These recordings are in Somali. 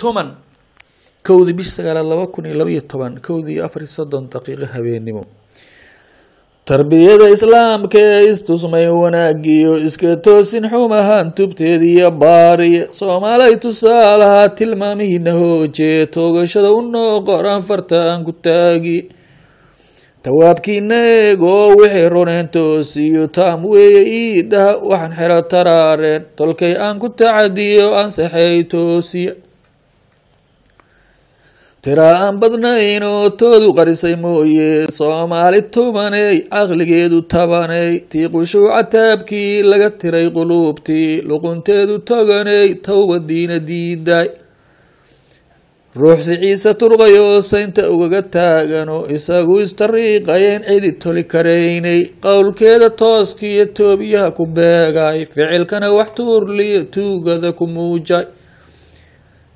toban kowdii bish sagaalaad 2012 kowdii 4:30 daqiiqo habeenimo tarbiyada islaamka ee istusmay wanaagiyo iska toosin xumahan tubteediyo baariya Soomaaliya tusaalaha tilmaamihiina hooje toogashada u noqon fartaan ku taagi tawaabkiina eego wixii runeen toosiyo taam weeyida waxaan xiro taraareen tolkay aan ku tacadiyo aan saxay toosiya tira aan badnayn oo toodu qarisay mooye Soomaali tumanay aqligeedu tabanay tii qushuuca taabkii laga tiray quluubtii luqunteedu taganay tawbadiina diiday ruux ciise turqayo saynta ugaga taagano isagu istariiqayeen cidi toli kareynay qowlkeeda tooskiyo toobiyaha ku beegay ficilkana wax tuurliyo tuugada ku muujay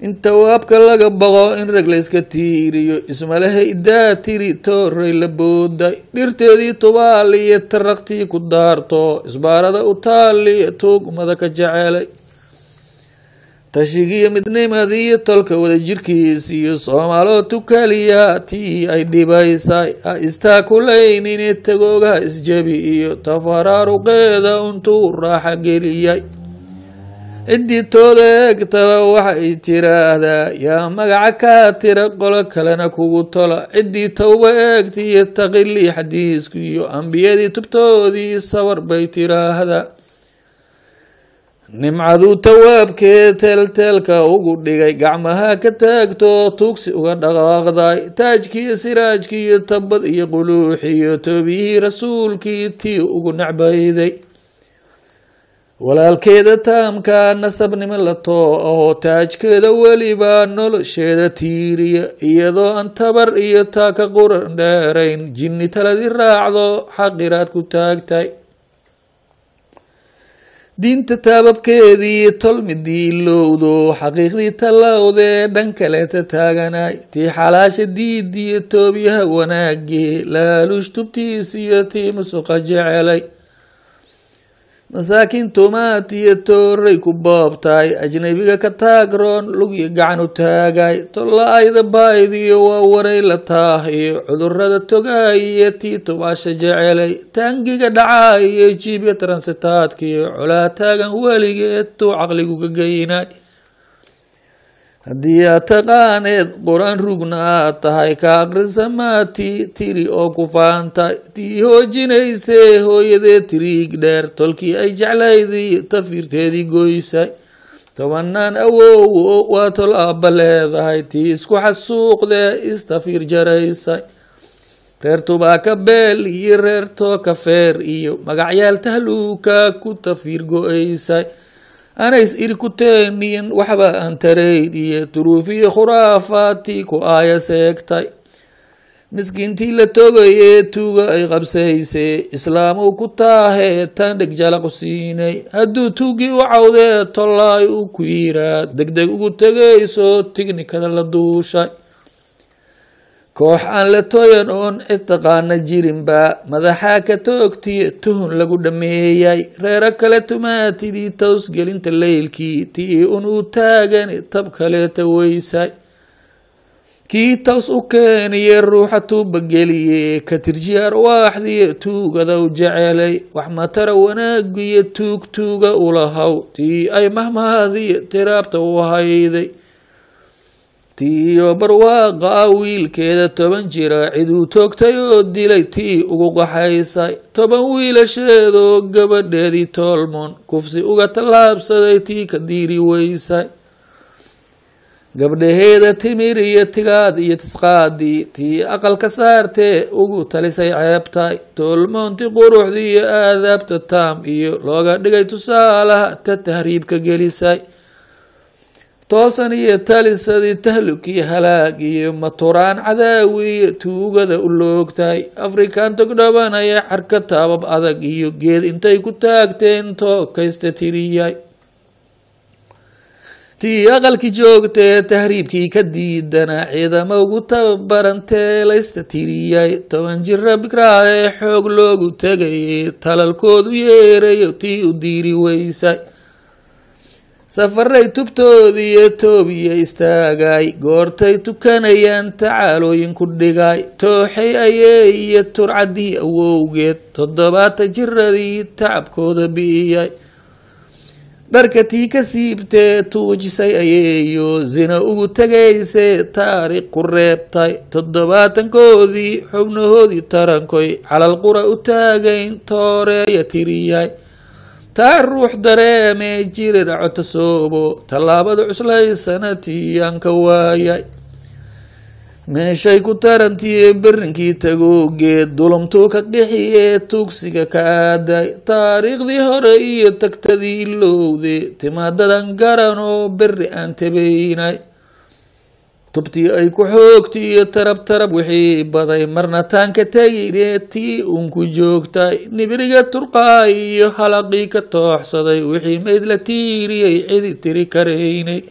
inta waabka laga baqo in rag la iska tiiriyo ismalaha idaa tiri tooray la booday dhirteedii tubaal iyo taraqtii ku daarto isbaarada u taaliyo tuugmada ka jecelay tashigiyo midnimadii tolka wada jirkiisiyo Soomaalo tukaliya tii ay dhibaysay istaakulaynin tagoogaha isjabi iyo tafaraaruqeeda untuu raaxa geliyay cidii toodeegtaba waxay tiraahdaa yaa magaca ka tira qolo kalena kugu tola cidii tawba eegtiyo taqili xadiisku iyo ambiyadii tubtoodii sawar bay tiraahdaa nimcadu tawaabkee teelteelka ugu dhigay gacmaha ka taagto tuugsi uga dhaqaaqday taajkiiyo siraajkiiyo tabad iyo quluuxiyo toobiyihii rasuulkii tii ugu nacbayday walaalkeeda taamka nasabnimo la too taajkeeda weliba nolosheeda tiiriya iyadoo aan tabar iyo taaka quran dheerayn jinni taladii raacdo xaqiraad ku taagtay diinta taababkeedii tolmidii ilowdo xaqiiqdii talowdee dhan kaleeta taaganay tii xalaasha diidiyo toobiyaha wanaagii laaluush tubtiisiyo tii musuqa jecelay masaakiin tumaatiyo tooray ku boobtay ajnabiga ka taagroon lugyo gacan u taagay tolla-ayda baaydiyo waa waray la taahiyo cudurada togaayiyo tii tubaasha jecelay taangiga dhacaayo jiibyo taransitaadkiyo colaa taagan weligeed tuu caqligu ka geynay haddii aad taqaaneed qur-aan rugna aad tahay ka aqrisa maati tiri oo ku faantay tii hoojinaysee hooyadee tiriig dheer tolkii ay jeclaydii tafiirteedii goysay tobanaan awow waa tol aabba leedahay tii isku xasuuqdee istafiir jaraysay reer tubaaka beel iyo reer tooka feer iyo magacyaal tahluuka ku tafiir go-aysay anays iri ku teeniyan waxba aan tarayd iyo turuufiyo khuraafaadtii ku aaya seegtay miskiintii la togayee tuuga ay qabsaysee islaamow ku taahee tan dheg jalaqu siinay hadduu tuugii u cawdee tollaay u ku yiraa degdeg ugu tegayso tignikada la duushay koox aan la toyan oon cid taqaana jirinba madaxa ka toogtiyo tuhun lagu dhameeyay reero kale tumaatidii towsgelinta leylkii tii un u taagan tab kaleeta weysay kii taws u keeniye ruuxa tuuba geliye ka tirjiya arwaaxdiyo tuugada u jecelay wax matara wanaagiyo tuuga ulahaw tii ay mahmaadiyo tiraabta u hayday tiyo barwaaqa wiilkeeda 10 jira ciduu toogtay oo dilay tii ugu qaxaysay 10 wiilasheedoo gabadheedii tolmoon kufsi uga tallaabsaday tii ka diiri weysay gabdhaheeda timir iyo tigaad iyo tisqaadii tii aqalka saartee ugu talisay ceebtay tolmoontii quruxdii iyo aadaabta taam iyo looga dhigay tusaalaha ta tahriibka gelisay toosan iyo talisadii tahlukii halaag iyo maturaan cadaawi tuugada u loogtay afrikaan togdhabanaya xarka taabab adag iyo geed intay ku taagteen tookaysta tiriyay tii aqalkii joogtee tahriibkii ka diidana ciidamo ugu tababarantee laysta tiriyay 10 jira bikraadee xoog loogu tegayay talalkoodu yeerayo tii u diiri weysay safaray tubtoodii toobiya istaagay goortay tukanayaan tacaalooyin ku dhigay tooxay ayay iyo turcadii awowgeed 70 jiradii tacabkooda bi'iyay dharka tii ka siibtee tuujisay ayeeyo zina ugu tagaysay taariikh ku reebtay 70koodii xubnahoodii tarankoy calal qura u taagayn tooreeya tiriyay taa ruux dareemee jirir cotosoobo tallaabada cuslaysana tiiyaan ka waayay meeshay ku tarantiye berinkii tagoogeed dulumtuu ka qixiyee tuugsiga ka aaday taariikhdii hore iyo tagtadii ilowde timaadadan garan oo berri aan tabaynay tubtii ay ku xoogtiyo tarab wixii baday marna taan ka tegine tii unku joogtay nibriga turqaay iyo halaqii ka tooxsaday wixii mayd la tiiriyay cidi tiri karaynay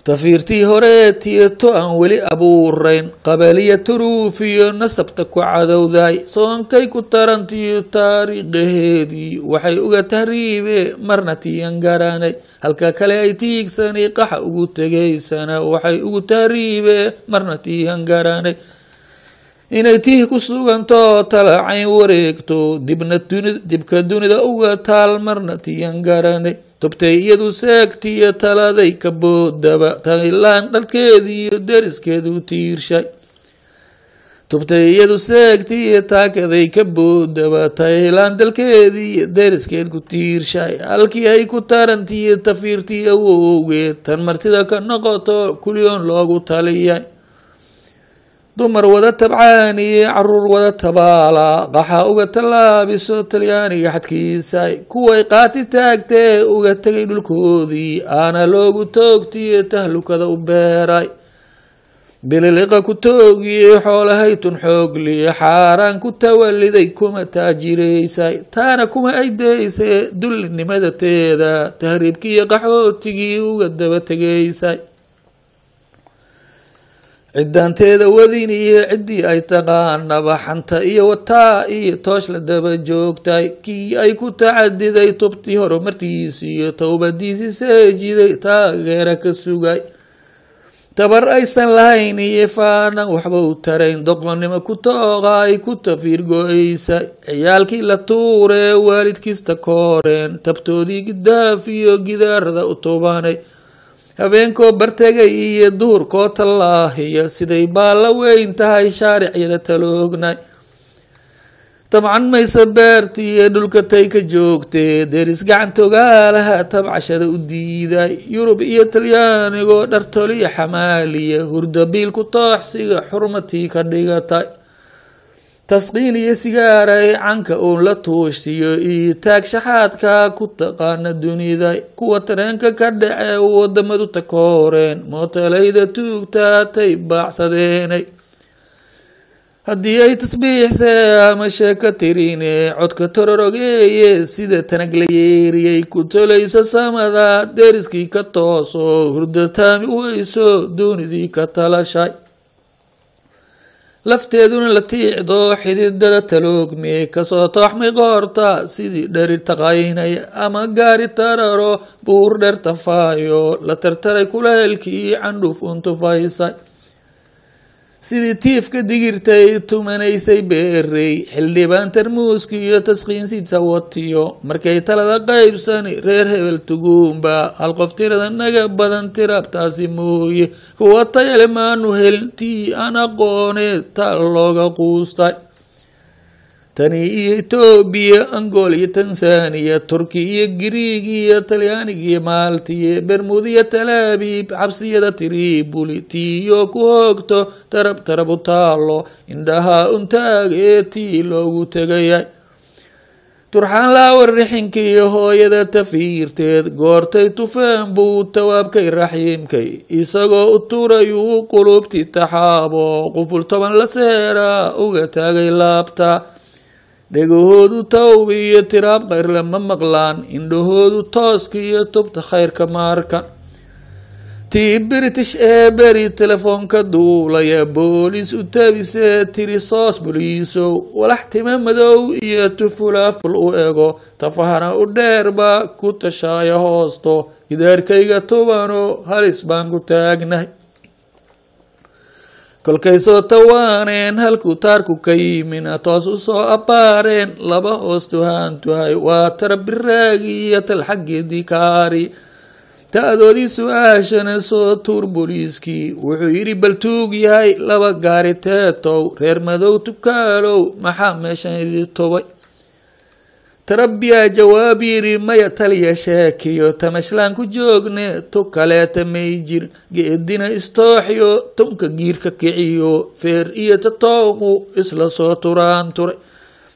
tafiirtii hore tiyato aan weli abuurayn qabaliya turuufiyo nasabta ku cadowday soonkay ku tarantiyo taariikhaheedii waxay uga tahriibe marna tiyan garanay halka kale ay tiigsanay qaxa ugu tegaysana waxay ugu tahriibe marna tiyan garanay inay tii ku suganto talacayn wareegto dibka dunida uga taal marna tiyan garanay tubtay iyadu seegtiyo taladay ka boodaba taylaan dhalkeediiyo deriskeedu tiirshay tubtay iyadu seegtiyo taakaday ka boodaba taylaan dalkeediiyo deriskeed ku tiirshay halkii ay ku tarantiyo tafiirtii awowgeed tan martida ka noqoto kulyoon loogu taliyay dumar wada tabcaan iyo caruur wada tabaala qaxa uga tallaabiso talyaaniga xadkiisa kuway qaati taagtee uga tegay dhulkoodii aana loogu toogtiyo tahlukada u beeray bililiqa ku toogiye xoolahaytun xoogliye xaaraan ku tawaliday kuma taajiraysay taana kuma ay daysay dullinimadeeda tahriibkiiyo qaxootigii uga daba tegaysay cidaanteeda wadin iyo ciddii ay taqaanaba xanta iyo wataa iyo toosh la daba joogtay kii ay ku tacadiday tubtii horumartiisi iyo towbadiisi seejiday taageera ka sugay tabar aysan lahayn iyo faanan waxba u tarayn doqonnimo ku tooqa ay ku tafiir go-aysay ciyaalkii la tuuree waalidkiista kooreen tabtoodii gidaaf iyo gidaarada u tubanay habeenkoo bartegay iyo duhurkoo tallaahiya siday baalla weyn tahay shaaricyada taloognay tabcan maysa beertiiyo dhulka tay ka joogtee deris gacantogaalaha tabcashada u diiday yurub iyo talyaanigoo dhartoliyo xamaaliya hurdabiil ku tooxsiga xurmatii ka dhigatay tasqiin iyo sigaaray canka uun la tuushsiyo iyo taag shaxaadka ku taqaana dunida kuwa tareenka ka dhace wadamadu takooreen mootalayda tuugtaatay baacsadeenay haddii ay tasbiixsee ama sheeko tirine codka tororogeeye sida tanag la yeeriyay ku tolayso samada deriskii ka tooso hurdataami weyso doonidii ka talashay lafteeduna la tiicdo xididada taloogme kasoo tooxmay qoorta sidii dhari taqaynaya ama gaari tararo buur dheer tafaayo la tartaray kuleelkii candhuuf untufaysay sidii tiifka digirtay tumanaysay beerey xildhibaan tarmuuski iyo tasqiinsiidsa watiyo markay talada qaybsani reer hebel tuguumba hal qof tirada naga badan tirabtaasi mooye kuwa tayale maanu helin tii aan aqooneed taa looga quustay tani iyo Itoobiya Angola iyo Tansaaniya Turkiya iyo Giriig iyo Talyaaniga iyo Maalta iyo Bermuda iyo Tel Aviv xabsiyada Tripoli tiyo ku hoogto tarab u taalo indhaha untaag ee tii loogu tegayay turxaan la warrixinka iyo hooyada tafiirteed goortay tufeen buu tawaabkay raxiimkay isagoo u turayuu qulubtii taxaabo quful toban la seera uga taagay laabta dhegahoodu tawbi iyo tiraab khayr lama maqlaan indhahoodu tooska iyo tubta khayrka maarka tii British beri telefoonka duulaya boolis u tabise tiri soos boliisow walaxtima madow iyo tufulaaful u ego tafahana u dheerba ku tashaaya hoosto gidaarkayga tobano halis baan ku taagnahay kolkay soo tawaaneen halkuu taarku ka yimina toos u soo abbaareen laba hoos tuhaantuhay waa tarabiraagi iyo talxageedii kaari ta'doodii su-aashana soo tuur booliiskii wuxuu yidhi bal tuug yahay laba gaari teetow reer madow tukaalow maxaa meeshan idii tobay tarabbiyaa jawaab yidhi maya taliya sheekiyo tamashlaan ku joogne tu kaleeta may jir geedina istooxiyo tunka giirka kiciyo feer iyo tatoomu isla soo turaan turay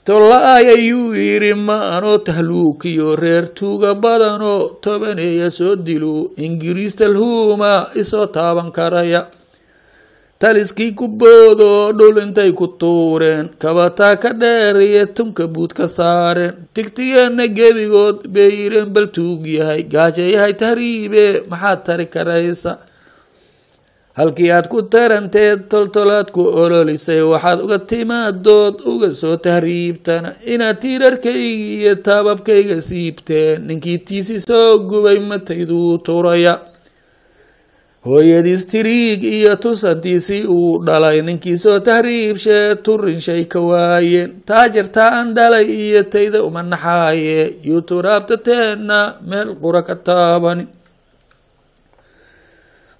tola'ay ayuu yidhi ma anoo tahluukiyo reer tuuga badanoo tobaneeya soo dilo ingiriis talhuuma isoo taaban karaya taliskii ku boodo dhul intay ku tuureen kabataa ka dheeriye tunka buud ka saareen tigtigeena gebigood bay yidheen bal tuug yahay gaajayahay tahriibe maxaad tari karaysa halkii aad ku taranteed toltolaad ku ololisay waxaad uga timaadood uga soo tahriibtana inaad tiirarkayga iyo taababkayga siibteen ninkii tiisi soo gubay matayduu turaya hooyadiis tiriig iyo tusantiisii uu dhalay ninkii soo tahriibshee turin shay ka waayeen taajirtaa aan dhalay iyo tayda uma naxaaye yuu turaabtateenna meel qura ka taabani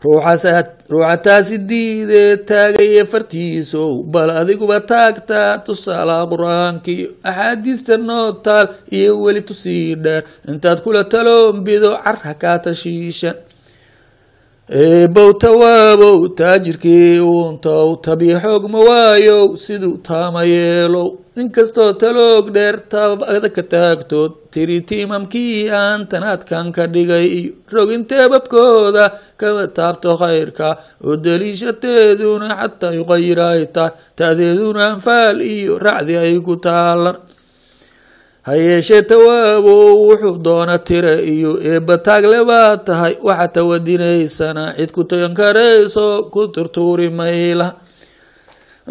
ruuxataasi diidee taagaya fartiisow bal adiguba taagtaa tusaalaha qur-aankii axaadiista noo taal iyo weli tusii dheer intaad kula taloombido carha kaa tashiishan eebow tawaabow taajirkii uuntow tabii xoog ma waayow siduu taama yeelow inkastoo taloog dheer taabab adag ka taagtood tiri tiimamkii aan tanaadkan ka dhigay iyo roginteebabkooda kama taabto khayrka oo daliishateeduna xataa yuqayir ay tahay ta'deeduna anfaal iyo racdi ay ku taalan hayeeshee tawaabow wuxuu doona tira iyo eebba taagle baa tahay waxa tawadinaysana cid ku tagan karayso ku turtuuri mayla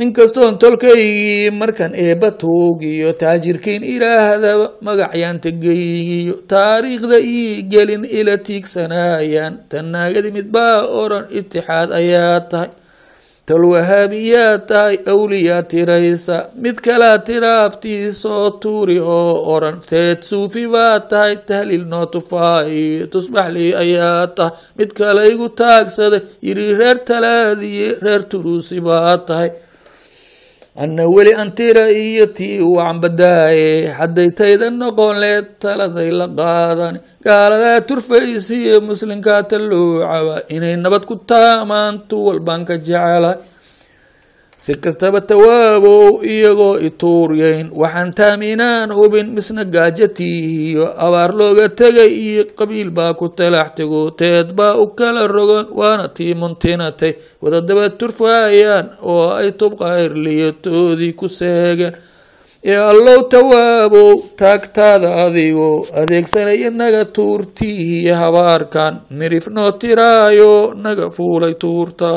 inkastoon tolkaygii markan eebba tuugiyo taajirkiin ilaahdaba magacyaanta geygiyo taariikhda ii gelin ila tiigsanayaan tannaagadi mid baa oran itixaad ayaa tahay talwahaabiyaa tahay awliyaa tiraysa mid kalaa tiraabtii soo tuuri oo oran teed suufi baa tahay tahliil noo tufaa'iyo tusbaxlii ayaa tahay mid kale igu taagsaday yidhi reer talaadiye reer turuusi baa tahay anna weli antira iyo tii wacan badaaye hadday tayda noqon leed taladay la qaadani gaaladaa turfaysiyo muslimkaa talluucaba inay nabad ku taamaan tu walbaan ka jecelahay si kastaba tawaabow iyagoo ituuryayn waxaan taaminaan hubin misna gaajatiihiyo abaar looga tegay iyo qabiil baa ku talax tego teed baa u kala rogan waana tii muntinatay wadadaba turfaayaan oo ay tubqayrliyatoodii ku seegeen ee allow tawaabow taagtaada adigoo adeegsanaya naga tuurtiihiyo habaarkan mirif noo tiraayo naga fuulay tuurta